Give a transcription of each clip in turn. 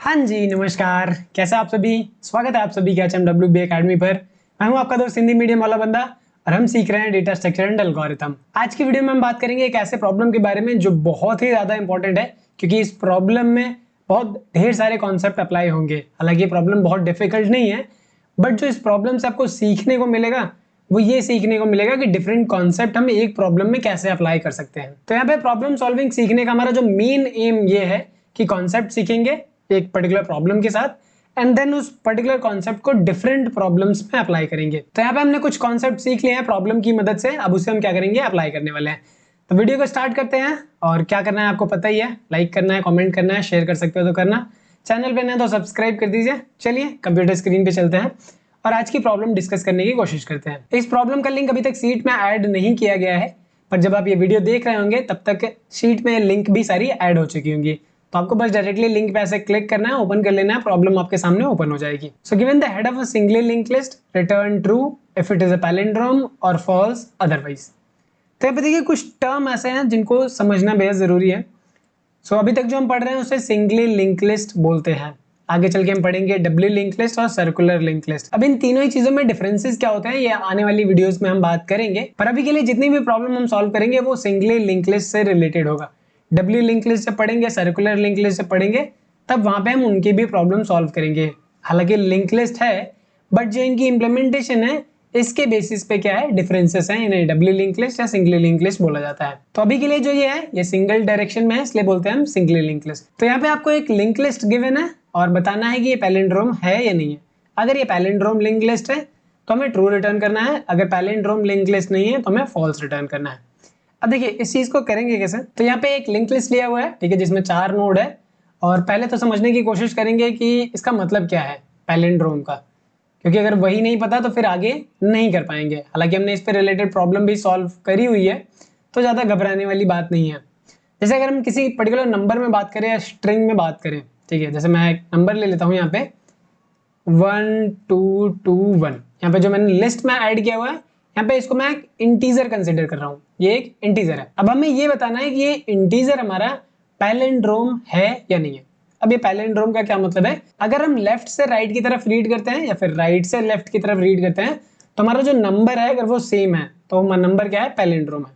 हाँ जी, नमस्कार। कैसे आप सभी? स्वागत है आप सभी का HMWB अकेडमी पर। मैं हूं आपका दोस्त हिंदी मीडियम वाला बंदा और हम सीख रहे हैं डेटा स्ट्रक्चर एंड एल्गोरिथम। आज की वीडियो में हम बात करेंगे एक ऐसे प्रॉब्लम के बारे में जो बहुत ही ज़्यादा इंपॉर्टेंट है, क्योंकि इस प्रॉब्लम में बहुत ढेर सारे कॉन्सेप्ट अप्लाई होंगे। हालांकि ये प्रॉब्लम बहुत डिफिकल्ट नहीं है, बट जो इस प्रॉब्लम से आपको सीखने को मिलेगा वो ये सीखने को मिलेगा कि डिफरेंट कॉन्सेप्ट हम एक प्रॉब्लम में कैसे अप्लाई कर सकते हैं। तो यहाँ पे प्रॉब्लम सॉल्विंग सीखने का हमारा जो मेन एम ये है कि कॉन्सेप्ट सीखेंगे एक पर्टिकुलर प्रॉब्लम के साथ एंड देन उस पर्टिकुलर कॉन्सेप्ट को डिफरेंट प्रॉब्लम्स में अप्लाई करेंगे। तो यहाँ पे हमने कुछ कॉन्सेप्ट सीख लिए हैं प्रॉब्लम की मदद से, अब उसे हम क्या करेंगे, अप्लाई करने वाले हैं। तो वीडियो को स्टार्ट करते हैं और क्या करना है आपको पता ही है, लाइक करना है, कमेंट करना है, शेयर कर सकते हो तो करना, चैनल पे नए तो सब्सक्राइब कर दीजिए। चलिए कंप्यूटर स्क्रीन पे चलते हैं और आज की प्रॉब्लम डिस्कस करने की कोशिश करते हैं। इस प्रॉब्लम का लिंक अभी तक शीट में ऐड नहीं किया गया है, पर जब आप ये वीडियो देख रहे होंगे तब तक शीट में लिंक भी सारी ऐड हो चुकी होंगी। तो आपको बस डायरेक्टली लिंक पे ऐसे क्लिक करना है, ओपन कर लेना है, प्रॉब्लम आपके सामने ओपन हो जाएगी। So given the head of a singly linked list, return true if it is a palindrome और फॉल्स अदरवाइज। तो यहाँ पे देखिए कुछ टर्म ऐसे हैं जिनको समझना बेहद जरूरी है। सो अभी तक जो हम पढ़ रहे हैं उसे सिंगली लिंक लिस्ट बोलते हैं। आगे चल के हम पढ़ेंगे डबली लिंक लिस्ट और सर्कुलर लिंक लिस्ट। अब इन तीनों ही चीजों में डिफरेंसेस क्या होते हैं ये आने वाली वीडियोस में हम बात करेंगे, पर अभी के लिए जितनी भी प्रॉब्लम हम सॉल्व करेंगे वो सिंगली लिंक लिस्ट से रिलेटेड होगा। डबली लिंक लिस्ट से पढ़ेंगे, सर्कुलर लिंक लिस्ट से पढ़ेंगे, तब वहां पे हम उनकी भी प्रॉब्लम सॉल्व करेंगे। हालांकि लिंक लिस्ट है, बट जो इनकी इंप्लीमेंटेशन है इसके बेसिस पे क्या है, डिफरेंसेस हैं। इन्हें डबली लिंक लिस्ट या सिंगली लिंक लिस्ट बोला जाता है। तो अभी के लिए जो ये है ये सिंगल डायरेक्शन में है, इसलिए बोलते हैं हम सिंगली लिंक लिस्ट। तो यहाँ पे आपको एक लिंक लिस्ट गिवन है और बताना है कि ये पैलिंड्रोम है या नहीं है। अगर ये पैलिंड्रोम लिंक लिस्ट है तो हमें ट्रू रिटर्न करना है, अगर पैलिंड्रोम लिंक लिस्ट नहीं है तो हमें फॉल्स रिटर्न करना है। अब देखिए इस चीज को करेंगे कैसे। तो यहाँ पे एक लिंक लिस्ट लिया हुआ है, ठीक है, जिसमें 4 नोड है और पहले तो समझने की कोशिश करेंगे कि इसका मतलब क्या है पैलिंड्रोम का, क्योंकि अगर वही नहीं पता तो फिर आगे नहीं कर पाएंगे। हालांकि हमने इस पे रिलेटेड प्रॉब्लम भी सॉल्व करी हुई है, तो ज्यादा घबराने वाली बात नहीं है। जैसे अगर हम किसी पर्टिकुलर नंबर में बात करें या स्ट्रिंग में बात करें, ठीक है, जैसे मैं एक नंबर ले लेता हूँ यहाँ पे 1221। यहाँ पे जो मैंने लिस्ट में ऐड किया हुआ है, यहाँ पे इसको मैं एक इंटीजर कंसिडर कर रहा हूँ, ये एक इंटीजर है। अब हमें ये बताना है कि ये इंटीजर हमारा पैलिंड्रोम है या नहीं है। अब ये पैलिंड्रोम का क्या मतलब है, अगर हम लेफ्ट से राइट की तरफ रीड करते हैं या फिर राइट से लेफ्ट की तरफ रीड करते हैं तो हमारा जो नंबर है अगर वो सेम है तो नंबर क्या है, पैलिंड्रोम है।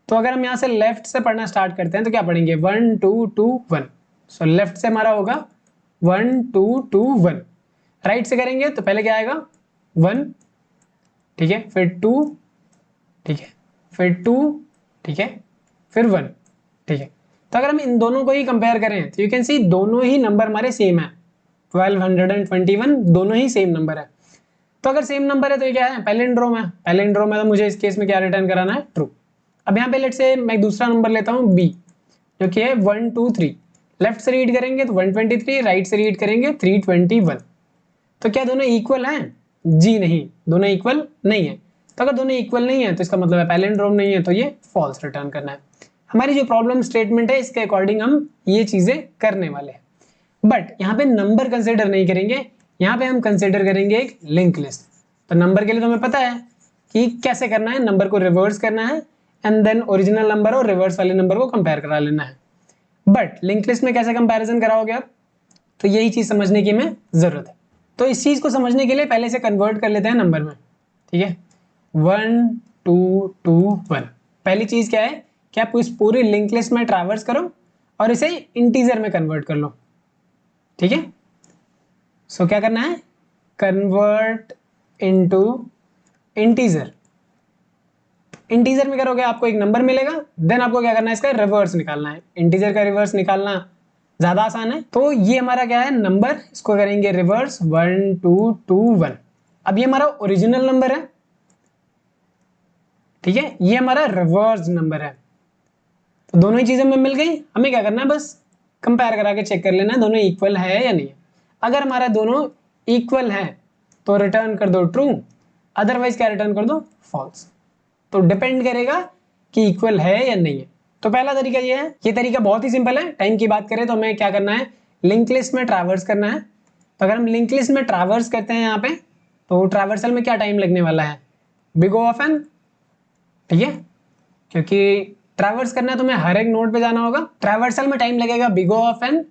तो अगर हम यहाँ से लेफ्ट से पढ़ना स्टार्ट करते हैं तो क्या पढ़ेंगे 1221। सो लेफ्ट से हमारा होगा 1221। राइट से करेंगे तो पहले क्या आएगा 1, ठीक है, फिर 2, ठीक है, फिर 2, ठीक है, फिर 1, ठीक है। तो अगर हम इन दोनों को ही कंपेयर करें तो यू कैन सी दोनों ही नंबर हमारे सेम है, 1221 दोनों ही सेम नंबर है। तो अगर सेम नंबर है तो ये क्या है, पैलिंड्रोम है। पैलिंड्रोम है तो मुझे इस केस में क्या रिटर्न कराना है, ट्रू। अब यहाँ पे लेट से मैं दूसरा नंबर लेता हूँ बी, जो कि है 123। लेफ्ट से रीड करेंगे तो 123, राइट से रीड करेंगे 321। तो क्या दोनों इक्वल हैं? जी नहीं, दोनों इक्वल नहीं है। तो अगर दोनों इक्वल नहीं है तो इसका मतलब है पैलिंड्रोम नहीं है, तो ये फॉल्स रिटर्न करना है। हमारी जो प्रॉब्लम स्टेटमेंट है इसके अकॉर्डिंग हम ये चीजें करने वाले हैं, बट यहाँ पे नंबर कंसिडर नहीं करेंगे, यहाँ पे हम कंसिडर करेंगे एक लिंक लिस्ट। तो नंबर के लिए तो हमें पता है कि कैसे करना है, नंबर को रिवर्स करना है एंड देन ओरिजिनल नंबर और रिवर्स वाले नंबर को कंपेयर करा लेना है। बट लिंक लिस्ट में कैसे कंपैरिजन कराओगे आप, तो यही चीज समझने की हमें जरूरत है। तो इस चीज को समझने के लिए पहले से कन्वर्ट कर लेते हैं नंबर में, ठीक है। 1221 पहली चीज क्या है कि आप इस पूरी लिंक लिस्ट में ट्रैवर्स करो और इसे इंटीजर में कन्वर्ट कर लो, ठीक है। सो क्या करना है, कन्वर्ट इनटू इंटीजर। इंटीजर में करोगे आपको एक नंबर मिलेगा, देन आपको क्या करना है, इसका रिवर्स निकालना है। इंटीजर का रिवर्स निकालना ज्यादा आसान है। तो ये हमारा क्या है नंबर, इसको करेंगे रिवर्स 1221। अब ये हमारा ओरिजिनल नंबर है, ठीक है, ये हमारा रिवर्स नंबर है। तो दोनों ही चीजें में मिल गई, हमें क्या करना है, बस कंपेयर करा के चेक कर लेना है दोनों इक्वल है या नहीं है। अगर हमारा दोनों इक्वल है तो रिटर्न कर दो ट्रू, अदरवाइज क्या रिटर्न कर दो, फॉल्स। तो डिपेंड करेगा कि इक्वल है या नहीं है। तो पहला तरीका ये है, ये तरीका बहुत ही सिंपल है। टाइम की बात करें तो हमें क्या करना है, लिंक लिस्ट में ट्रैवर्स करना है। तो अगर हम लिंक लिस्ट में ट्रैवर्स करते हैं यहाँ पे, तो ट्रैवर्सल में क्या टाइम लगने वाला है, बिग O ऑफ n, ठीक है, क्योंकि ट्रैवर्स करना है तो हमें हर एक नोड पे जाना होगा। ट्रैवर्सल में टाइम लगेगा big O of n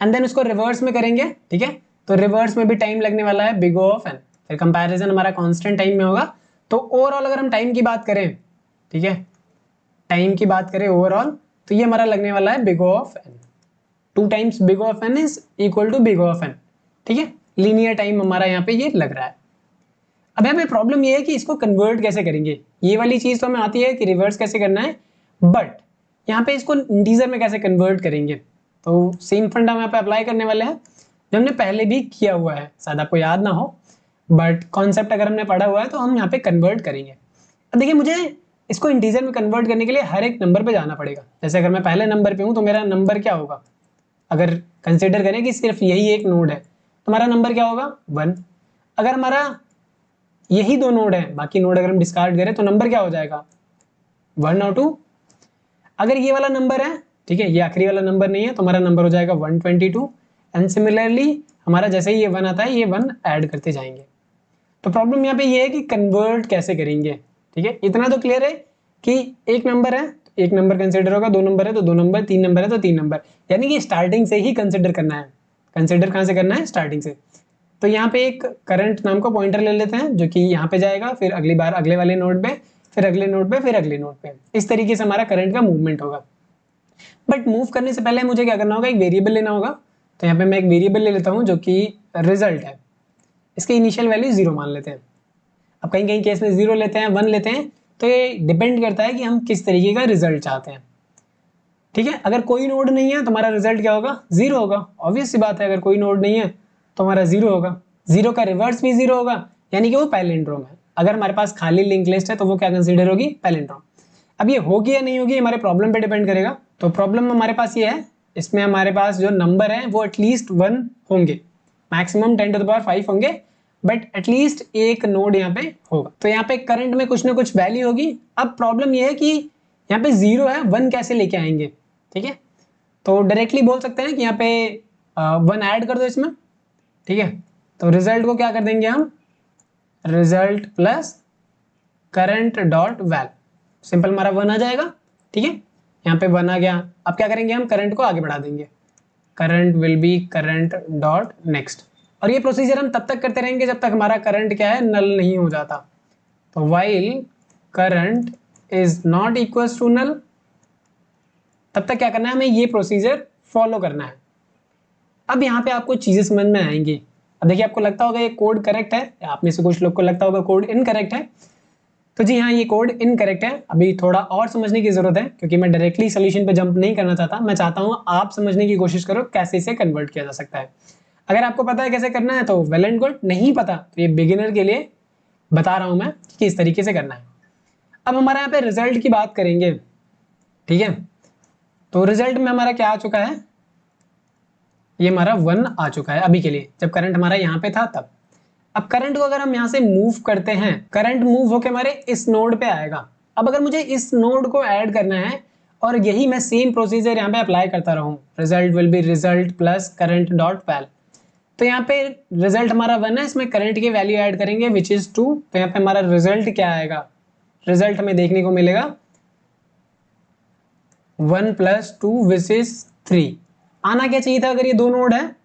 and then उसको रिवर्स में करेंगे, ठीक है, तो रिवर्स में भी टाइम लगने वाला है बिग O ऑफ n, फिर कंपैरिजन हमारा कांस्टेंट टाइम में होगा। तो ओवरऑल अगर हम टाइम की बात करें, ठीक है, टाइम की बात करें ओवरऑल, तो ये हमारा लगने वाला है big O of n, 2 times big O of n is equal to big O of n, ठीक है, लीनियर टाइम हमारा यहाँ पे ये लग रहा है। अब यहाँ पे प्रॉब्लम ये है कि इसको कन्वर्ट कैसे करेंगे, ये वाली चीज तो हमें आती है कि रिवर्स कैसे करना है, बट यहाँ पे इसको इंटीजर में कैसे कन्वर्ट करेंगे, तो सेम फंडा हम यहाँ पे अप्लाई करने वाले हैं जो हमने पहले भी किया हुआ है, शायद आपको याद ना हो, बट कॉन्सेप्ट अगर हमने पढ़ा हुआ है तो हम यहाँ पे कन्वर्ट करेंगे। अब देखिए मुझे इसको इंटीजर में कन्वर्ट करने के लिए हर एक नंबर पे जाना पड़ेगा। जैसे अगर मैं पहले नंबर पे हूँ तो मेरा नंबर क्या होगा, अगर कंसिडर करें कि सिर्फ यही एक नोड है तो हमारा नंबर क्या होगा 1। अगर हमारा यही 2 नोड है, बाकी नोड अगर हम डिस्कार्ड करें तो नंबर क्या हो जाएगा 1 और 2। अगर ये वाला नंबर है, ठीक है, ये आखिरी वाला नंबर नहीं है तो हमारा नंबर हो जाएगा 122। एंड सिमिलरली हमारा जैसे ही ये 1 आता है ये 1 ऐड करते जाएंगे। तो प्रॉब्लम यहाँ पे ये है कि कन्वर्ट कैसे करेंगे, ठीक है, इतना तो क्लियर है कि एक नंबर है तो एक नंबर कंसिडर होगा, 2 नंबर है तो 2 नंबर, 3 नंबर है तो 3 नंबर, यानी कि स्टार्टिंग से ही कंसिडर करना है। कंसिडर कहाँ से करना है, स्टार्टिंग से। तो यहाँ पे एक करंट नाम का पॉइंटर ले लेते हैं जो कि यहाँ पे जाएगा, फिर अगली बार अगले वाले नोड पे, फिर अगले नोड पे, फिर अगले नोड पे, इस तरीके से हमारा करंट का मूवमेंट होगा। बट मूव करने से पहले मुझे क्या करना होगा, एक वेरिएबल लेना होगा। तो यहाँ पे मैं एक वेरिएबल ले लेता हूँ जो कि रिजल्ट है, इसकी इनिशियल वैल्यू 0 मान लेते हैं। अब कहीं कहीं केस में 0 लेते हैं, 1 लेते हैं, तो ये डिपेंड करता है कि हम किस तरीके का रिजल्ट चाहते हैं, ठीक है। अगर कोई नोड नहीं है तो हमारा रिजल्ट क्या होगा 0 होगा, ऑब्वियस सी बात है, अगर कोई नोड नहीं है तो हमारा 0 होगा। 0 का रिवर्स भी 0 होगा, यानी कि वो पैलिंड्रोम है। अगर हमारे पास खाली लिंक लिस्ट है तो वो क्या कंसीडर होगी, पैलिंड्रोम। अब ये होगी या नहीं होगी हमारे प्रॉब्लम पे डिपेंड करेगा। तो प्रॉब्लम हमारे पास ये है, इसमें हमारे पास जो नंबर है वो एटलीस्ट 1 होंगे, मैक्सिमम 10 टू द पावर 5 होंगे, बट एटलीस्ट एक नोड यहाँ पे होगा। तो यहाँ पे करंट में कुछ ना कुछ वैल्यू होगी। अब प्रॉब्लम ये है कि यहाँ पे 0 है, 1 कैसे लेके आएंगे, ठीक है। तो डायरेक्टली बोल सकते हैं कि यहाँ पे 1 ऐड कर दो इसमें, ठीक है। तो रिजल्ट को क्या कर देंगे हम, result plus current dot val, simple हमारा 1 आ जाएगा, ठीक है। यहाँ पे 1 आ गया। अब क्या करेंगे हम, करंट को आगे बढ़ा देंगे, current will be current dot next. और ये प्रोसीजर हम तब तक करते रहेंगे जब तक हमारा करंट क्या है, नल नहीं हो जाता। तो while current is not equal to null, तब तक क्या करना है, हमें ये प्रोसीजर फॉलो करना है। अब यहाँ पे आपको चीजें समझ में आएंगी। अब देखिए आपको लगता होगा ये कोड करेक्ट है, आप में से कुछ लोग को लगता होगा कोड इनकरेक्ट है, तो जी हाँ ये कोड इनकरेक्ट है। अभी थोड़ा और समझने की जरूरत है क्योंकि मैं डायरेक्टली सोल्यूशन पे जंप नहीं करना चाहता, मैं चाहता हूँ आप समझने की कोशिश करो कैसे इसे कन्वर्ट किया जा सकता है। अगर आपको पता है कैसे करना है तो वेल एंड गुड, नहीं पता तो ये बिगिनर के लिए बता रहा हूँ मैं कि इस तरीके से करना है। अब हमारा यहाँ पे रिजल्ट की बात करेंगे, ठीक है। तो रिजल्ट में हमारा क्या आ चुका है, ये हमारा 1 आ चुका है अभी के लिए, जब करंट हमारा यहाँ पे था तब। अब करंट को अगर हम यहाँ से मूव करते हैं, करंट मूव होके हमारे इस नोड पे आएगा। अब अगर मुझे इस नोड को ऐड करना है और यही मैं सेम प्रोसीजर यहाँ पे अप्लाई करता रहूं, result will be result plus current dot val. तो यहाँ पे रिजल्ट हमारा 1 है, इसमें करंट की वैल्यू ऐड करेंगे विच इज 2। तो यहाँ पे हमारा रिजल्ट क्या आएगा, रिजल्ट हमें देखने को मिलेगा 1 + 2 विच इज 3। आना क्या चाहिए था, अगर ये 2 नोड है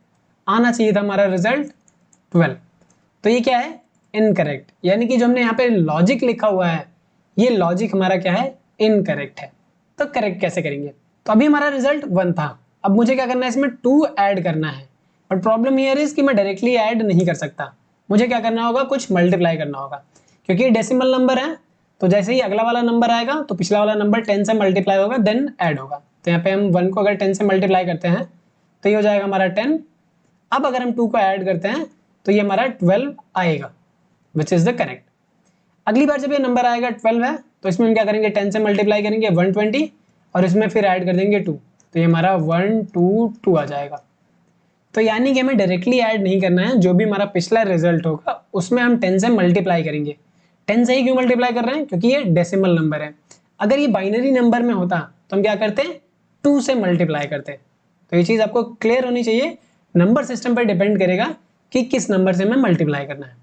आना चाहिए था हमारा रिजल्ट 12। तो ये क्या है, इनकरेक्ट, यानी कि जो हमने यहाँ पे लॉजिक लिखा हुआ है ये लॉजिक हमारा क्या है, इनकरेक्ट है। तो करेक्ट कैसे करेंगे, तो अभी हमारा रिजल्ट 1 था, अब मुझे क्या करना है, इसमें 2 ऐड करना है। बट प्रॉब्लम ये है कि मैं डायरेक्टली ऐड नहीं कर सकता, मुझे क्या करना होगा, कुछ मल्टीप्लाई करना होगा, क्योंकि ये डेसिमल नंबर है। तो जैसे ही अगला वाला नंबर आएगा तो पिछला वाला नंबर 10 से मल्टीप्लाई होगा देन ऐड होगा। तो यहाँ पे हम 1 को अगर 10 से मल्टीप्लाई करते हैं तो ये हो जाएगा हमारा 10। अब अगर हम 2 को ऐड करते हैं तो ये हमारा 12 आएगा विच इज द करेक्ट। अगली बार जब ये नंबर आएगा 12 है तो इसमें हम क्या करेंगे, 10 से मल्टीप्लाई करेंगे 120 और इसमें फिर ऐड कर देंगे 2, तो ये हमारा 122 आ जाएगा। तो यानी कि हमें डायरेक्टली ऐड नहीं करना है, जो भी हमारा पिछला रिजल्ट होगा उसमें हम 10 से मल्टीप्लाई करेंगे। 10 से ही क्यों मल्टीप्लाई कर रहे हैं, क्योंकि ये डेसिमल नंबर है। अगर ये बाइनरी नंबर में होता तो हम क्या करते, 2 से मल्टीप्लाई करते। तो ये चीज आपको क्लियर होनी चाहिए, नंबर सिस्टम पर डिपेंड करेगा कि किस नंबर से हमें मल्टीप्लाई करना है।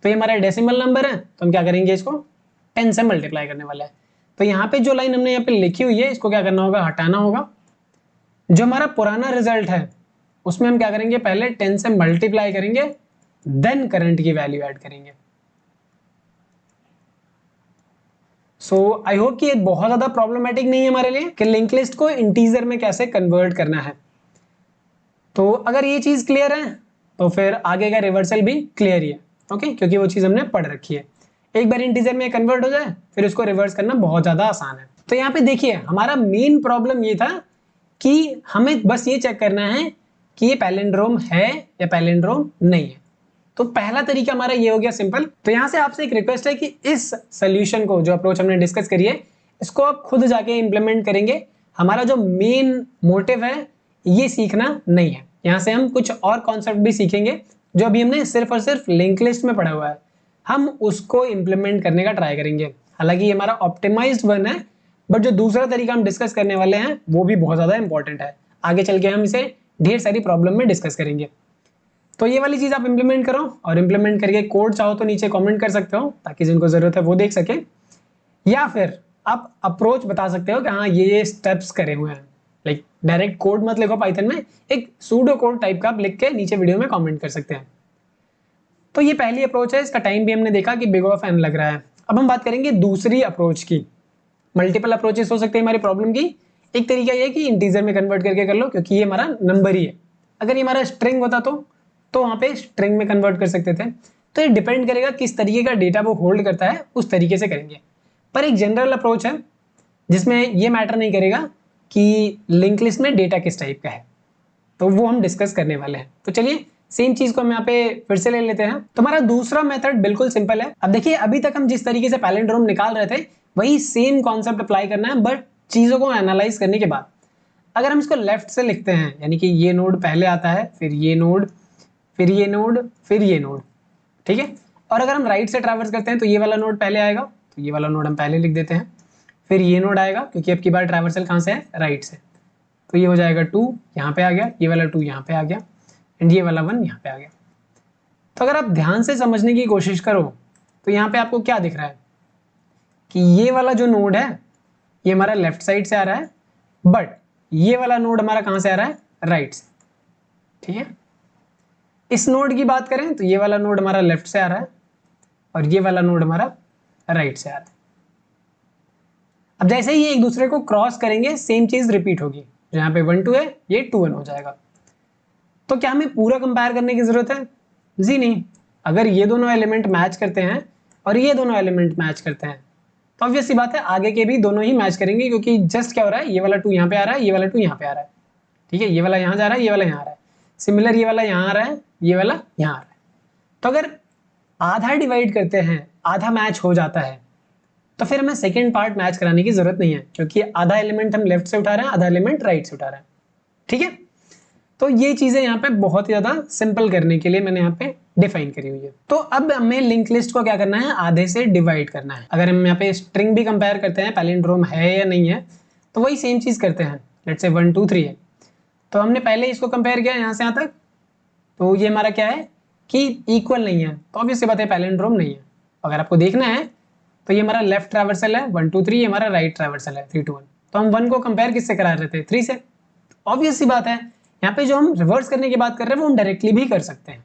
तो ये हमारा डेसिमल नंबर है तो हम क्या करेंगे, इसको 10 से मल्टीप्लाई करने वाला है। तो यहाँ पे जो लाइन हमने यहाँ पे लिखी हुई है इसको क्या करना होगा, हटाना होगा। जो हमारा पुराना रिजल्ट है उसमें हम क्या करेंगे, पहले 10 से मल्टीप्लाई करेंगे, देन करंट की वैल्यू ऐड करेंगे। सो आई होप कि ये बहुत ज्यादा प्रॉब्लमेटिक नहीं है हमारे लिए कि लिंक लिस्ट को इंटीजर में कैसे कन्वर्ट करना है। तो अगर ये चीज क्लियर है तो फिर आगे का रिवर्सल भी क्लियर ही है, ओके, क्योंकि वो चीज हमने पढ़ रखी है। एक बार इंटीजर में कन्वर्ट हो जाए फिर उसको रिवर्स करना बहुत ज्यादा आसान है। तो यहाँ पे देखिए हमारा मेन प्रॉब्लम ये था कि हमें बस ये चेक करना है कि ये पैलिंड्रोम है या पैलिंड्रोम नहीं है। तो पहला तरीका हमारा ये हो गया सिंपल। तो यहाँ से आपसे एक रिक्वेस्ट है कि इस सोल्यूशन को, जो अप्रोच हमने डिस्कस करी है, इसको आप खुद जाके इंप्लीमेंट करेंगे। हमारा जो मेन मोटिव है ये सीखना नहीं है। यहाँ से हम कुछ और कॉन्सेप्ट भी सीखेंगे जो अभी हमने सिर्फ और सिर्फ लिंक लिस्ट में पढ़ा हुआ है, हम उसको इंप्लीमेंट करने का ट्राई करेंगे। हालांकि ये हमारा ऑप्टिमाइज्ड वन है, बट जो दूसरा तरीका हम डिस्कस करने वाले हैं वो भी बहुत ज्यादा इंपॉर्टेंट है। आगे चल के हम इसे ढेर सारी प्रॉब्लम में डिस्कस करेंगे। तो ये वाली चीज आप इंप्लीमेंट करो, और इंप्लीमेंट करके कोड चाहो तो नीचे कमेंट कर सकते हो ताकि जिनको जरूरत है वो देख सके, या फिर आप अप्रोच बता सकते हो कि हाँ ये स्टेप्स करे हुए हैं। लाइक डायरेक्ट कोड मत लिखो पाइथन में, एक सूडो कोड टाइप का आप लिख के नीचे वीडियो में कमेंट कर सकते हैं। तो ये पहली अप्रोच है, इसका टाइम भी हमने देखा कि बिग ऑफ एन लग रहा है। अब हम बात करेंगे दूसरी अप्रोच की। मल्टीपल अप्रोचेस हो सकते हैं हमारी प्रॉब्लम की। एक तरीका ये है कि इंटीजर में कन्वर्ट करके कर लो, क्योंकि ये हमारा नंबर ही है। अगर ये हमारा स्ट्रिंग होता तो वहां पे स्ट्रिंग में कन्वर्ट कर सकते थे। तो ये डिपेंड करेगा किस तरीके का डेटा वो होल्ड करता है, उस तरीके से करेंगे। पर एक जनरल अप्रोच है जिसमें ये मैटर नहीं करेगा कि लिंक लिस्ट में डेटा किस टाइप का है, तो वो हम डिस्कस करने वाले हैं। तो चलिए सेम चीज को हम यहाँ पे फिर से ले लेते हैं। तो हमारा दूसरा मेथड बिल्कुल सिंपल है। अब देखिए अभी तक हम जिस तरीके से पैलिंड्रोम निकाल रहे थे वही सेम कॉन्सेप्ट अप्लाई करना है, बट चीजों को एनालाइज करने के बाद। अगर हम इसको लेफ्ट से लिखते हैं, यानी कि ये नोड पहले आता है, फिर ये नोड, फिर ये नोड, फिर ये नोड, ठीक है। और अगर हम राइट से ट्रैवर्स करते हैं तो ये वाला नोड पहले आएगा, तो ये वाला नोड हम पहले लिख देते हैं। फिर ये नोड आएगा, क्योंकि अब की बार ट्रैवर्सल कहाँ से है, राइट से, तो ये हो जाएगा 2 यहाँ पे आ गया, ये वाला 2 यहाँ पे आ गया, एंड ये वाला 1 यहाँ पे आ गया। तो अगर आप ध्यान से समझने की कोशिश करो तो यहाँ पे आपको क्या दिख रहा है कि ये वाला जो नोड है ये हमारा लेफ्ट साइड से आ रहा है, बट ये वाला नोड हमारा कहाँ से आ रहा है, राइट से, ठीक है। इस नोड की बात करें तो ये वाला नोड हमारा लेफ्ट से आ रहा है और ये वाला नोड हमारा राइट से आ रहा है। अब जैसे ही ये एक दूसरे को क्रॉस करेंगे सेम चीज रिपीट होगी। जो यहाँ पे 1 2 है ये 2 1 हो जाएगा। तो क्या हमें पूरा कंपेयर करने की जरूरत है, जी नहीं। अगर ये दोनों एलिमेंट मैच करते हैं और ये दोनों एलिमेंट मैच करते हैं तो ऑब्वियस सी बात है आगे के भी दोनों ही मैच करेंगे, क्योंकि जस्ट क्या हो रहा है, ये वाला 2 यहाँ पे आ रहा है, ये वाला 2 यहाँ पे आ रहा है, ठीक है। ये वाला यहाँ जा रहा है, ये वाला यहाँ आ रहा है, सिमिलर ये वाला यहाँ आ रहा है, ये वाला यहाँ आ रहा है। तो अगर आधा डिवाइड करते हैं, आधा मैच हो जाता है, तो फिर हमें सेकेंड पार्ट मैच कराने की जरूरत नहीं है, क्योंकि आधा एलिमेंट हम लेफ्ट से उठा रहे हैं, आधा एलिमेंट राइट से उठा रहे हैं, ठीक है। तो ये चीजें यहाँ पे बहुत ही ज्यादा सिंपल करने के लिए मैंने यहाँ पे डिफाइन करी हुई है। तो अब हमें लिंक लिस्ट को क्या करना है, आधे से डिवाइड करना है। अगर हम यहाँ पे स्ट्रिंग भी कंपेयर करते हैं पैलिंड्रोम है या नहीं है, तो वही सेम चीज करते हैं। लेट्स से 1 2 3 है, तो हमने पहले इसको कंपेयर किया यहाँ से यहाँ तक, तो ये हमारा क्या है कि इक्वल नहीं है, तो ऑब्वियस सी बात है पैलिंड्रोम नहीं है। अगर आपको देखना है तो ये हमारा लेफ्ट ट्रैवर्सल है 1 2 3, ये हमारा राइट ट्रैवर्सल है 3 2 1। तो हम 1 को कंपेयर किससे करा रहे थे, 3 से। ऑब्वियस सी बात है यहाँ पे जो हम रिवर्स करने की बात कर रहे हैं वो हम डायरेक्टली भी कर सकते हैं।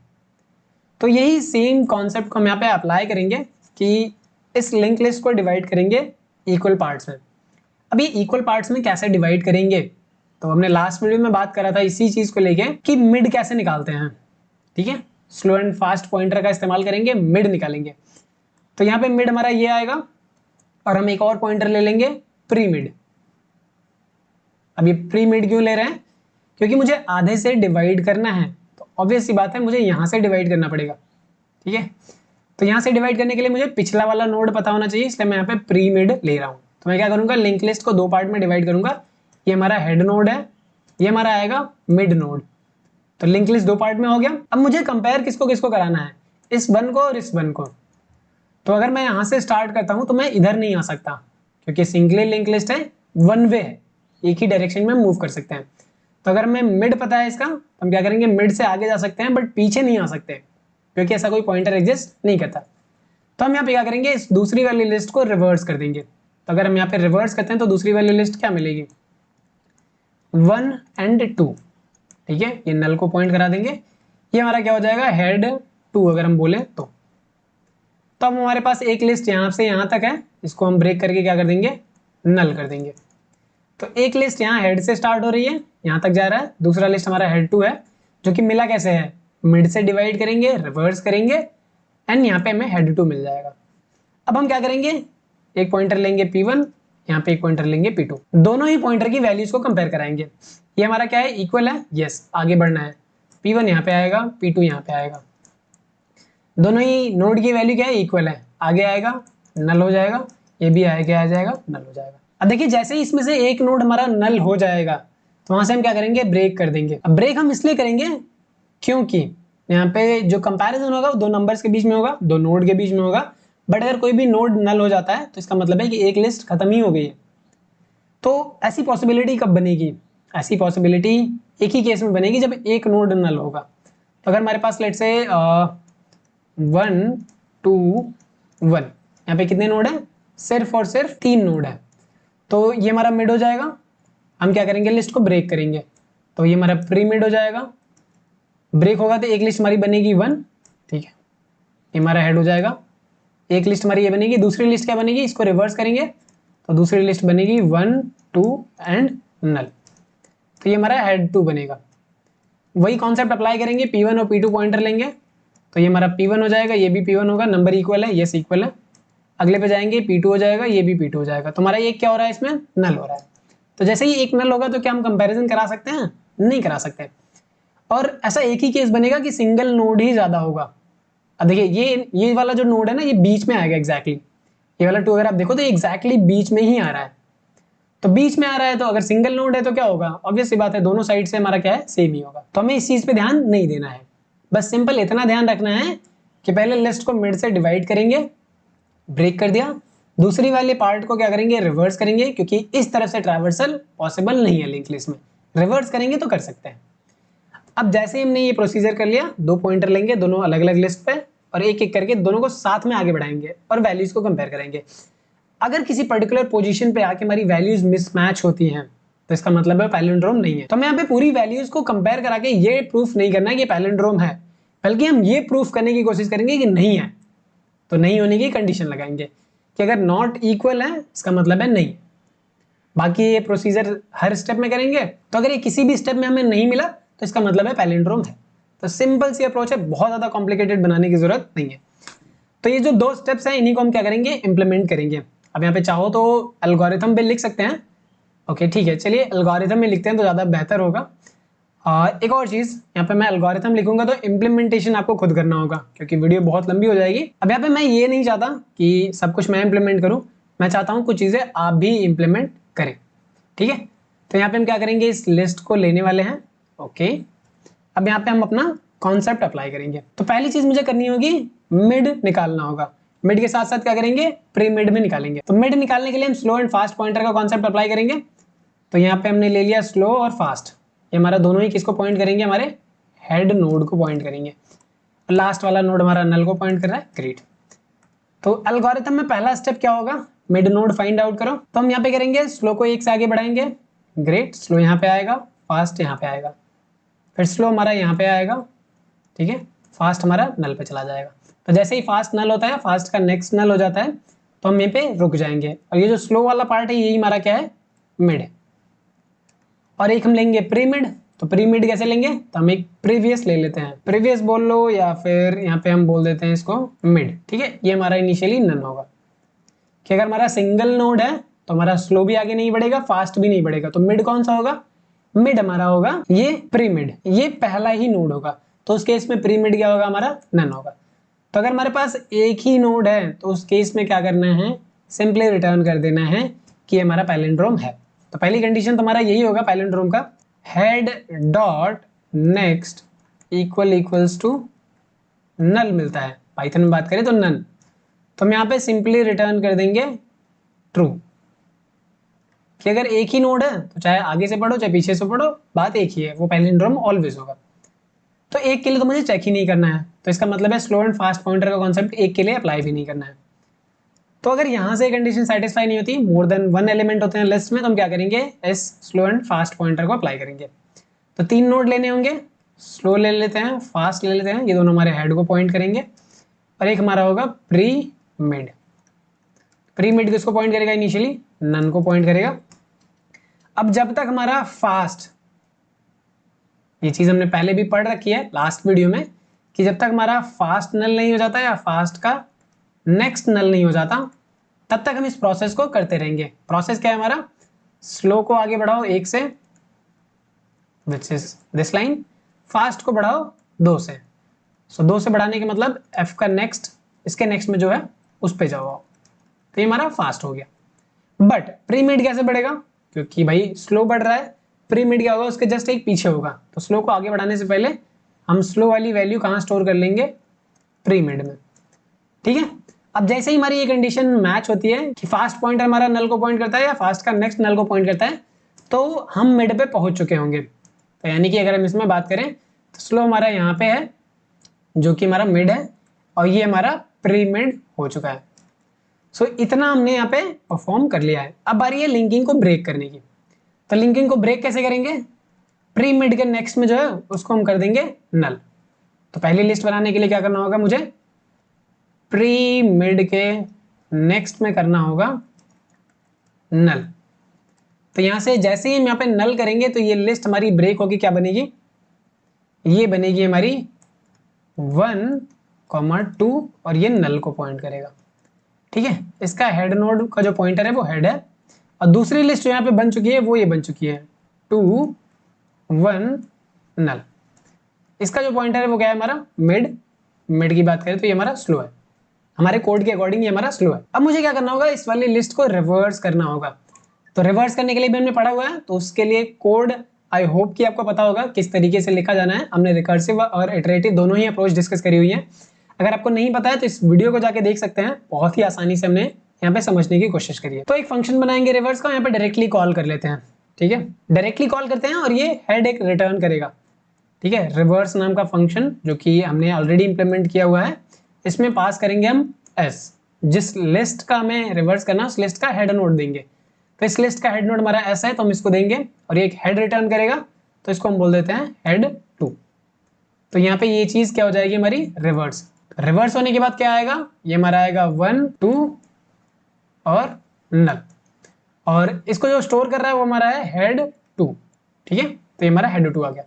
तो यही सेम कॉन्सेप्ट को हम यहाँ पे अप्लाई करेंगे कि इस लिंक लिस्ट को डिवाइड करेंगे इक्वल पार्ट्स में। अब ये इक्वल पार्ट्स में कैसे डिवाइड करेंगे, तो हमने लास्ट वीडियो में बात करा था इसी चीज को लेके कि मिड कैसे निकालते हैं, ठीक है। स्लो एंड फास्ट पॉइंटर का इस्तेमाल करेंगे, मिड निकालेंगे। तो यहाँ पे मिड हमारा ये आएगा और हम एक और पॉइंटर ले लेंगे प्री मिड। अब ये प्री मिड क्यों ले रहे हैं, क्योंकि मुझे आधे से डिवाइड करना है, तो ऑब्वियस सी बात है मुझे यहाँ से डिवाइड करना पड़ेगा, ठीक है। तो यहाँ से डिवाइड करने के लिए मुझे पिछला वाला नोड पता होना चाहिए, इसलिए मैं यहाँ पे प्री मिड ले रहा हूँ। तो मैं क्या करूँगा, लिंक लिस्ट को 2 पार्ट में डिवाइड करूंगा। ये हमारा हेड नोड है, ये हमारा आएगा मिड नोड। तो लिंक लिस्ट 2 पार्ट में हो गया। अब मुझे कंपेयर किसको किसको कराना है, इस 1 को और इस 1 को। तो अगर मैं यहाँ से स्टार्ट करता हूँ तो मैं इधर नहीं आ सकता, क्योंकि सिंगली लिंक लिस्ट है, 1 वे है, एक ही डायरेक्शन में मूव कर सकते हैं। तो अगर हमें मिड पता है इसका, तो हम क्या करेंगे, मिड से आगे जा सकते हैं बट पीछे नहीं आ सकते, क्योंकि ऐसा कोई पॉइंटर एग्जिस्ट नहीं करता। तो हम यहाँ पे क्या करेंगे, इस दूसरी वाली लिस्ट को रिवर्स कर देंगे। तो अगर हम यहाँ पे रिवर्स करते हैं तो दूसरी वाली लिस्ट क्या मिलेगी, 1 and 2, ठीक है, ये नल को पॉइंट करा देंगे, ये हमारा क्या हो जाएगा हेड 2 अगर हम बोले तो। अब हमारे पास एक लिस्ट यहाँ से यहाँ तक है, इसको हम ब्रेक करके क्या कर देंगे, नल कर देंगे। तो एक लिस्ट यहाँ हेड से स्टार्ट हो रही है, यहाँ तक जा रहा है, दूसरा लिस्ट हमारा हेड 2 है, जो कि मिला कैसे है, मिड से डिवाइड करेंगे, रिवर्स करेंगे, एंड यहाँ पे हमें हेड 2 मिल जाएगा। अब हम क्या करेंगे, एक पॉइंटर लेंगे P1, यहाँ पे एक पॉइंटर लेंगे P2, दोनों ही पॉइंटर की वैल्यूज को कंपेयर कराएंगे। ये हमारा क्या है, इक्वल है, यस आगे बढ़ना है, P1 यहाँ पे आएगा, P2 यहाँ पे आएगा, दोनों ही नोड की वैल्यू क्या है, इक्वल है, आगे आएगा नल हो जाएगा, ये भी आगे आ जाएगा नल हो जाएगा। अब देखिए जैसे ही इसमें से एक नोड हमारा नल हो जाएगा तो वहां से हम क्या करेंगे, ब्रेक कर देंगे। अब ब्रेक हम इसलिए करेंगे क्योंकि यहाँ पे जो कंपैरिजन होगा वो दो नंबर्स के बीच में होगा, दो नोड के बीच में होगा, बट अगर कोई भी नोड नल हो जाता है तो इसका मतलब है कि एक लिस्ट खत्म ही हो गई है। तो ऐसी पॉसिबिलिटी कब बनेगी, ऐसी पॉसिबिलिटी एक ही केस में बनेगी जब एक नोड नल होगा। तो अगर हमारे पास लेट से 1 2 1, यहाँ पे कितने नोड है, सिर्फ और सिर्फ 3 नोड है, तो ये हमारा मिड हो जाएगा। हम क्या करेंगे, लिस्ट को ब्रेक करेंगे, तो ये हमारा प्री मिड हो जाएगा, ब्रेक होगा तो एक लिस्ट हमारी बनेगी 1, ठीक है, ये हमारा हेड हो जाएगा, एक लिस्ट हमारी ये बनेगी, दूसरी लिस्ट क्या बनेगी, इसको रिवर्स करेंगे तो दूसरी लिस्ट बनेगी 1 2 एंड नल, तो ये हमारा हेड 2 बनेगा। वही कॉन्सेप्ट अप्लाई करेंगे, P1 और P2 पॉइंटर लेंगे, तो ये हमारा P1 हो जाएगा, ये भी P1 होगा, नंबर इक्वल है, यस इक्वल है, अगले पे जाएंगे P2 हो जाएगा, ये भी P2 हो जाएगा, तो हमारा ये क्या हो रहा है, इसमें नल हो रहा है। तो जैसे ही एक नल होगा तो क्या हम कंपैरिजन करा सकते हैं, नहीं करा सकते, और ऐसा एक ही केस बनेगा कि सिंगल नोड ही ज्यादा होगा। अब देखिए ये वाला जो नोड है ना, ये बीच में आएगा एग्जैक्टली, ये वाला 2 अगर आप देखो तो एग्जैक्टली बीच में ही आ रहा है, तो बीच में आ रहा है, तो अगर सिंगल नोड है तो क्या होगा, ऑब्वियस सी बात है दोनों साइड से हमारा क्या है, सेम ही होगा। तो हमें इस चीज पे ध्यान नहीं देना है, बस सिंपल इतना ध्यान रखना है कि पहले लिस्ट को मिड से डिवाइड करेंगे, ब्रेक कर दिया, दूसरी वाले पार्ट को क्या करेंगे, रिवर्स करेंगे, क्योंकि इस तरफ से ट्रैवर्सल पॉसिबल नहीं है लिंक लिस्ट में, रिवर्स करेंगे तो कर सकते हैं। अब जैसे ही हमने ये प्रोसीजर कर लिया, दो पॉइंटर लेंगे दोनों अलग अलग लिस्ट पे, और एक एक करके दोनों को साथ में आगे बढ़ाएंगे और वैल्यूज को कंपेयर करेंगे। अगर किसी पर्टिकुलर पोजीशन पे आके हमारी वैल्यूज मिसमैच होती हैं तो इसका मतलब है पैलिंड्रोम नहीं है। तो हमें यहाँ पे पूरी वैल्यूज को कंपेयर करा के ये प्रूफ नहीं करना है कि पैलिंड्रोम है, बल्कि हम ये प्रूफ करने की कोशिश करेंगे कि नहीं है, तो नहीं होने की कंडीशन लगाएंगे कि अगर नॉट इक्वल है इसका मतलब है नहीं। बाकी ये प्रोसीजर हर स्टेप में करेंगे, तो अगर ये किसी भी स्टेप में हमें नहीं मिला तो इसका मतलब है पैलिंड्रोम है। तो सिंपल सी अप्रोच है, बहुत ज्यादा कॉम्प्लिकेटेड बनाने की जरूरत नहीं है। तो ये जो दो स्टेप्स हैं इन्हीं को हम क्या करेंगे, इंप्लीमेंट करेंगे। अब यहाँ पे चाहो तो एल्गोरिथम भी लिख सकते हैं, ओके ठीक है, चलिए एल्गोरिथम में लिखते हैं तो ज्यादा बेहतर होगा। एक और चीज, यहाँ पे मैं एल्गोरिथम लिखूंगा तो इम्प्लीमेंटेशन आपको खुद करना होगा, क्योंकि वीडियो बहुत लंबी हो जाएगी। अब यहाँ पे मैं ये नहीं चाहता कि सब कुछ मैं इंप्लीमेंट करूँ, मैं चाहता हूँ कुछ चीजें आप भी इंप्लीमेंट करें, ठीक है। तो यहाँ पे हम क्या करेंगे, इस लिस्ट को लेने वाले हैं, ओके। अब यहाँ पे हम अपना कॉन्सेप्ट अप्लाई करेंगे। तो पहली चीज मुझे करनी होगी, मिड निकालना होगा। मिड के साथ साथ क्या करेंगे, प्री मिड में निकालेंगे। तो मिड निकालने के लिए हम स्लो एंड फास्ट पॉइंटर का कॉन्सेप्ट अप्लाई करेंगे। तो यहाँ पे हमने ले लिया स्लो और फास्ट, ये हमारा दोनों ही किसको पॉइंट करेंगे, हमारे हेड नोड को पॉइंट करेंगे। लास्ट वाला नोड हमारा नल को पॉइंट कर रहा है, ग्रेट। तो एल्गोरिथम में पहला स्टेप क्या होगा, मिड नोड फाइंड आउट करो। तो हम यहाँ पे करेंगे, स्लो को एक से आगे बढ़ाएंगे, ग्रेट, स्लो यहाँ पे आएगा, फास्ट यहाँ पे आएगा, फिर स्लो हमारा यहाँ पे आएगा, ठीक है, फास्ट हमारा नल पे चला जाएगा। तो जैसे ही फास्ट नल होता है, फास्ट का नेक्स्ट नल हो जाता है, तो हम यहीं पे रुक जाएंगे। और ये जो स्लो वाला पार्ट है यही हमारा क्या है, मिड है। और एक हम लेंगे प्री मिड। तो प्री मिड कैसे लेंगे, तो हम एक प्रीवियस ले लेते हैं, प्रीवियस बोल लो या फिर यहाँ पे हम बोल देते हैं इसको मिड, ठीक है। ये हमारा इनिशियली नन होगा कि अगर हमारा सिंगल नोड है तो हमारा स्लो भी आगे नहीं बढ़ेगा, फास्ट भी नहीं बढ़ेगा। तो मिड कौन सा होगा, मिड हमारा होगा ये प्री मिड, ये पहला ही नोड होगा। तो उस केस में प्री मिड क्या होगा, हमारा नन होगा। तो अगर हमारे पास एक ही नोड है तो उस केस में क्या करना है, सिंपली रिटर्न कर देना है कि हमारा पैलिंड्रोम है। तो पहली कंडीशन तो हमारा यही होगा पैलिंड्रोम का, head dot next equal equals to null मिलता है, पाइथन में बात करें तो नन। तो हम यहाँ पे सिंपली रिटर्न कर देंगे ट्रू, कि अगर एक ही नोड है तो चाहे आगे से पढ़ो चाहे पीछे से पढ़ो, बात एक ही है, वो पैलिंड्रोम ऑलवेज होगा। तो एक के लिए तो मुझे चेक ही नहीं करना है, तो इसका मतलब है स्लो एंड फास्ट पॉइंटर का कॉन्सेप्ट एक के लिए अप्लाई भी नहीं करना है। तो अगर यहाँ से कंडीशन सेटिस्फाई नहीं होती, मोर देन वन एलिमेंट होते हैं लिस्ट में, तो हम क्या करेंगे, इस स्लो एंड फास्ट पॉइंटर को अप्लाई करेंगे। तो 3 नोड लेने होंगे, स्लो ले लेते हैं, फास्ट ले लेते हैं, ये दोनों हमारे हेड को पॉइंट करेंगे, और एक हमारा होगा प्री मिड। प्री मिड किसको पॉइंट करेगा इनिशियली? नन को पॉइंट करेगा। अब जब तक हमारा फास्ट, ये चीज हमने पहले भी पढ़ रखी है लास्ट वीडियो में, कि जब तक हमारा फास्ट नल नहीं हो जाता या फास्ट का नेक्स्ट नल नहीं हो जाता, तब तक हम इस प्रोसेस को करते रहेंगे। प्रोसेस क्या है हमारा? स्लो को आगे बढ़ाओ 1 से, which is this line, fast को बढ़ाओ 2 से। सो 2 से बढ़ाने के मतलब एफ का नेक्स्ट, इसके नेक्स्ट में जो है उस पे जाओ, तो ये हमारा फास्ट हो गया। बट प्री मिड कैसे बढ़ेगा? क्योंकि भाई स्लो बढ़ रहा है, प्री मिड क्या होगा? उसके जस्ट एक पीछे होगा। तो स्लो को आगे बढ़ाने से पहले हम स्लो वाली वैल्यू कहाँ स्टोर कर लेंगे? प्री मिड में। ठीक है, अब जैसे ही हमारी ये कंडीशन मैच होती है कि फास्ट पॉइंटर हमारा नल को पॉइंट करता है या फास्ट का नेक्स्ट नल को पॉइंट करता है, तो हम मिड पे पहुंच चुके होंगे। तो यानी कि अगर हम इसमें बात करें तो स्लो हमारा यहाँ पे है, जो कि हमारा मिड है, और ये हमारा प्री मिड हो चुका है। सो इतना हमने यहाँ पे परफॉर्म कर लिया है। अब बारी है लिंकिंग को ब्रेक करने की। तो लिंकिंग को ब्रेक कैसे करेंगे? प्री मिड के नेक्स्ट में जो है उसको हम कर देंगे नल। तो पहली लिस्ट बनाने के लिए क्या करना होगा मुझे? प्री मिड के नेक्स्ट में करना होगा नल। तो यहां से जैसे ही हम यहाँ पे नल करेंगे तो ये लिस्ट हमारी ब्रेक होगी, क्या बनेगी? ये बनेगी हमारी 1, 2 और ये नल को पॉइंट करेगा। ठीक है, इसका हेड नोड का जो पॉइंटर है वो हेड है, और दूसरी लिस्ट जो यहाँ पे बन चुकी है वो ये बन चुकी है 2, 1 नल। इसका जो पॉइंटर है वो क्या है हमारा? मिड। मिड की बात करें तो ये हमारा स्लो है, हमारे कोड के अकॉर्डिंग ये हमारा स्लो है। अब मुझे क्या करना होगा? इस वाली लिस्ट को रिवर्स करना होगा। तो रिवर्स करने के लिए भी हमने पढ़ा हुआ है, तो उसके लिए कोड आई होप कि आपको पता होगा किस तरीके से लिखा जाना है। हमने रिकर्सिव और इटरेटिव दोनों ही अप्रोच डिस्कस करी हुई है। अगर आपको नहीं पता है तो इस वीडियो को जाके देख सकते हैं, बहुत ही आसानी से हमने यहाँ पे समझने की कोशिश करी है। तो एक फंक्शन बनाएंगे रिवर्स का, यहाँ पे डायरेक्टली कॉल कर लेते हैं। ठीक है, डायरेक्टली कॉल करते हैं और ये हेड एक रिटर्न करेगा। ठीक है, रिवर्स नाम का फंक्शन जो कि हमने ऑलरेडी इंप्लीमेंट किया हुआ है, इसमें पास करेंगे हम एस। जिस लिस्ट का हमें रिवर्स करना उस लिस्ट का हेड नोड देंगे। तो इस लिस्ट का हेड नोड हमारा एस है, तो हम इसको देंगे, और ये एक हेड रिटर्न करेगा, तो इसको हम बोल देते हैं हेड 2। तो यहाँ पे ये चीज क्या हो जाएगी हमारी? रिवर्स। रिवर्स होने के बाद क्या आएगा? ये हमारा आएगा 1, 2 और नल, और इसको जो स्टोर कर रहा है वो हमारा है हेड 2। ठीक है, तो ये हमारा हेड 2 आ गया।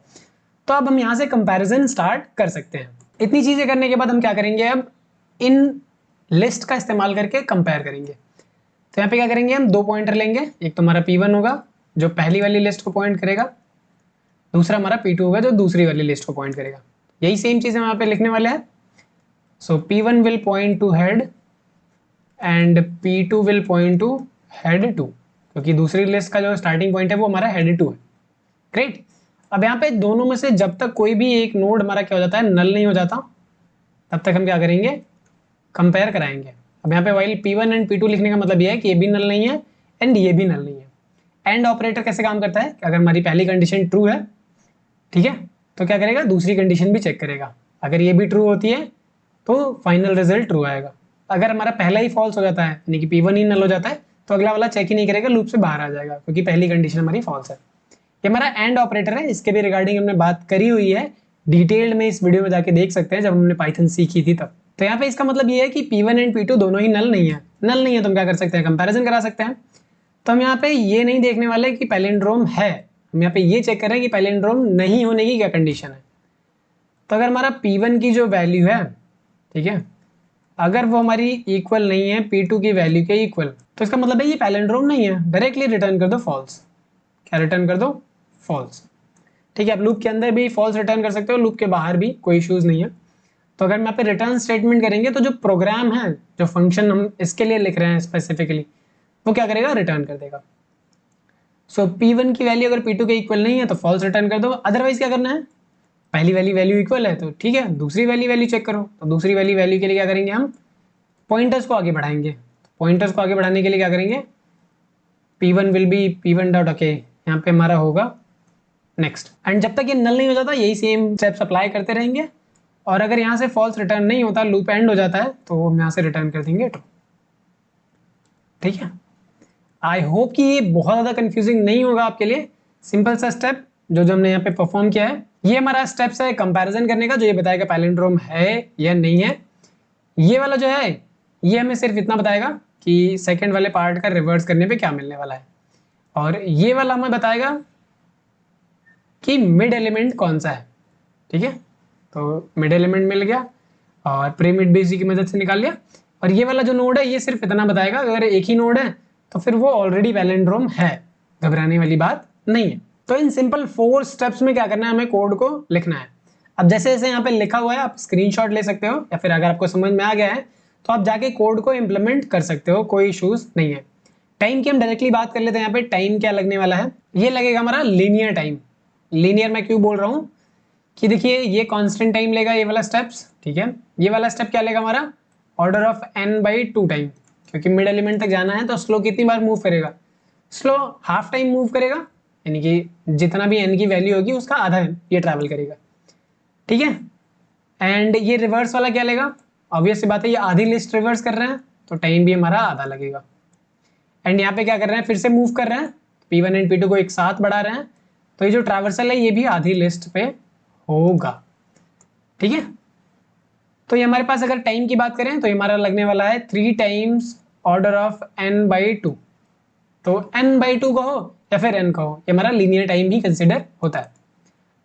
तो अब हम यहाँ से कंपैरिजन स्टार्ट कर सकते हैं। इतनी चीजें करने के बाद हम क्या करेंगे? अब इन लिस्ट का इस्तेमाल करके कंपेयर करेंगे। तो यहाँ पे क्या करेंगे? हम 2 पॉइंटर लेंगे, एक तो हमारा P1 होगा जो पहली वाली लिस्ट को पॉइंट करेगा, दूसरा हमारा P2 होगा जो दूसरी वाली लिस्ट को पॉइंट करेगा। यही सेम चीज हम यहाँ पे लिखने वाले हैं। सो P1 will point two head and P2 will point two head 2, क्योंकि दूसरी लिस्ट का जो स्टार्टिंग पॉइंट है वो हमारा हेड 2 है। ग्रेट। अब यहाँ पे दोनों में से जब तक कोई भी एक नोड हमारा क्या हो जाता है? नल नहीं हो जाता, तब तक हम क्या करेंगे? कंपेयर कराएंगे। अब यहाँ पे वाइल P1 एंड P2 लिखने का मतलब ये है कि ये भी नल नहीं है एंड ये भी नल नहीं है। एंड ऑपरेटर कैसे काम करता है कि अगर हमारी पहली कंडीशन ट्रू है, ठीक है, तो क्या करेगा? दूसरी कंडीशन भी चेक करेगा। अगर ये भी ट्रू होती है तो फाइनल रिजल्ट ट्रू आएगा। अगर हमारा पहला ही फॉल्स हो जाता है, यानी कि P1 ही नल हो जाता है, तो अगला वाला चेक ही नहीं करेगा, लूप से बाहर आ जाएगा, क्योंकि पहली कंडीशन हमारी फॉल्स है। ये हमारा एंड ऑपरेटर है, इसके भी रिगार्डिंग हमने बात करी हुई है डिटेल्ड में, इस वीडियो में जाके देख सकते हैं जब हमने पाइथन सीखी थी तब। तो यहाँ पे इसका मतलब ये है कि P1 एंड P2 दोनों ही नल नहीं है। नल नहीं है तो हम क्या कर सकते हैं? कंपैरिजन करा सकते हैं। तो हम यहाँ पे ये नहीं देखने वाले कि पैलिंड्रोम है, हम यहाँ पे ये चेक कर रहे हैं कि पैलिंड्रोम नहीं होने की क्या कंडीशन है। तो अगर हमारा P1 की जो वैल्यू है, ठीक है, अगर वो हमारी इक्वल नहीं है P2 की वैल्यू के इक्वल, तो इसका मतलब है ये पैलिंड्रोम नहीं है। डायरेक्टली रिटर्न कर दो फॉल्स। क्या रिटर्न कर दो? फॉल्स। ठीक है, आप लूप के अंदर भी फॉल्स रिटर्न कर सकते हो, लूप के बाहर भी, कोई इश्यूज नहीं है। तो अगर हम यहाँ पे रिटर्न स्टेटमेंट करेंगे तो जो प्रोग्राम है, जो फंक्शन हम इसके लिए लिख रहे हैं स्पेसिफिकली, वो क्या करेगा? रिटर्न कर देगा। सो P1 की वैल्यू अगर P2 के इक्वल नहीं है तो फॉल्स रिटर्न कर दो। अदरवाइज क्या करना है? पहली वाली वैल्यू इक्वल है तो ठीक है, दूसरी वाली वैल्यू चेक करो। तो दूसरी वाली वैल्यू के लिए क्या करेंगे? हम पॉइंटर्स को आगे बढ़ाएंगे। पॉइंटर्स को आगे बढ़ाने के लिए क्या करेंगे? P1 will be P1 dot okay, यहाँ पे हमारा होगा नेक्स्ट। एंड जब तक ये नल नहीं हो जाता यही सेम स्टेप्स अप्लाई करते रहेंगे, और अगर यहाँ से फॉल्स रिटर्न नहीं होता, लूप एंड हो जाता है, तो हम यहाँ से रिटर्न कर देंगे ट्रू। ठीक है, आई होप कि ये बहुत ज़्यादा कंफ्यूजिंग नहीं होगा आपके लिए। सिंपल सा स्टेप, जो जो हमने यहाँ पे परफॉर्म किया है, ये हमारा स्टेप्स है कंपैरिजन करने का, जो ये बताएगा पैलिंड्रोम है या नहीं है। ये वाला जो है ये हमें सिर्फ इतना बताएगा कि सेकंड वाले पार्ट का रिवर्स करने पे क्या मिलने वाला है, और ये वाला हमें बताएगा कि मिड एलिमेंट कौन सा है। ठीक है, तो मिड एलिमेंट मिल गया और प्री मिड बेसिक की मदद से निकाल लिया। और ये वाला जो नोड है ये सिर्फ इतना बताएगा, अगर एक ही नोड है तो फिर वो ऑलरेडी पैलिंड्रोम है, घबराने वाली बात नहीं है। तो इन सिंपल 4 स्टेप्स में क्या करना है, हमें कोड को लिखना है। अब जैसे जैसे यहाँ पे लिखा हुआ है आप स्क्रीनशॉट ले सकते हो, या फिर अगर आपको समझ में आ गया है तो आप जाके कोड को इम्प्लीमेंट कर सकते हो, कोई इशूज नहीं है। टाइम की हम डायरेक्टली बात कर लेते हैं। यहाँ पे टाइम क्या लगने वाला है, ये लगेगा हमारा लीनियर टाइम। लीनियर मैं क्यों बोल रहा हूँ कि देखिए ये कांस्टेंट टाइम लेगा ये वाला स्टेप्स, ठीक है। ये वाला स्टेप क्या लेगा हमारा, ऑर्डर ऑफ n/2 टाइम, क्योंकि मिड एलिमेंट तक जाना है तो स्लो कितनी बार मूव करेगा, स्लो हाफ टाइम मूव करेगा, यानी कि जितना भी n की वैल्यू होगी उसका आधा ये ट्रैवल करेगा, ठीक है। एंड ये रिवर्स वाला क्या लेगा, ऑब्वियस सी बात है ये आधी लिस्ट रिवर्स कर रहे हैं तो टाइम भी हमारा आधा लगेगा। एंड यहाँ पे क्या कर रहे हैं, फिर से मूव कर रहे हैं, P1 एंड P2 को एक साथ बढ़ा रहे हैं, तो ये जो ट्रैवर्सल है ये भी आधी लिस्ट पे होगा, ठीक है। तो ये हमारे पास अगर टाइम की बात करें तो ये हमारा लगने वाला है 3 टाइम्स ऑर्डर ऑफ n/2। तो n/2 कहो या फिर n कहो, ये हमारा लीनियर टाइम ही कंसिडर होता है।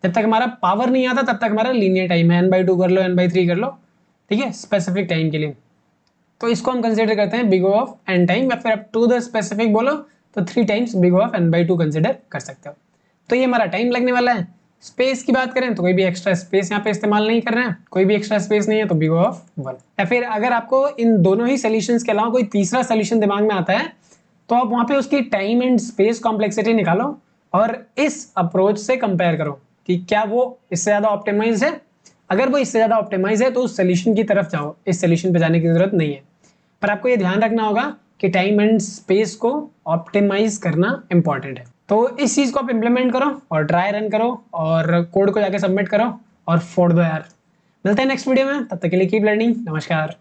जब तक हमारा पावर नहीं आता तब तक हमारा लीनियर टाइम है, n/2 कर लो n/3 कर लो, ठीक है, स्पेसिफिक टाइम के लिए। तो इसको हम कंसिडर करते हैं big O of n time, या फिर अप टू द स्पेसिफिक बोलो तो 3 times big O of n/2 consider कर सकते हो। तो ये हमारा टाइम लगने वाला है। स्पेस की बात करें तो कोई भी एक्स्ट्रा स्पेस यहाँ पे इस्तेमाल नहीं कर रहे हैं, कोई भी एक्स्ट्रा स्पेस नहीं है तो बिग O ऑफ 1। या फिर अगर आपको इन दोनों ही सोल्यूशंस के अलावा कोई तीसरा सोल्यूशन दिमाग में आता है तो आप वहां पे उसकी टाइम एंड स्पेस कॉम्प्लेक्सिटी निकालो और इस अप्रोच से कंपेयर करो कि क्या वो इससे ज्यादा ऑप्टिमाइज है। अगर वो इससे ज्यादा ऑप्टिमाइज है तो उस सोल्यूशन की तरफ जाओ, इस सोल्यूशन पे जाने की जरूरत नहीं है। पर आपको ये ध्यान रखना होगा कि टाइम एंड स्पेस को ऑप्टिमाइज करना इंपॉर्टेंट है। तो इस चीज को आप इंप्लीमेंट करो और ट्राई रन करो और कोड को जाके सबमिट करो और फोड़ दो यार। मिलते हैं नेक्स्ट वीडियो में, तब तक के लिए कीप लर्निंग। नमस्कार।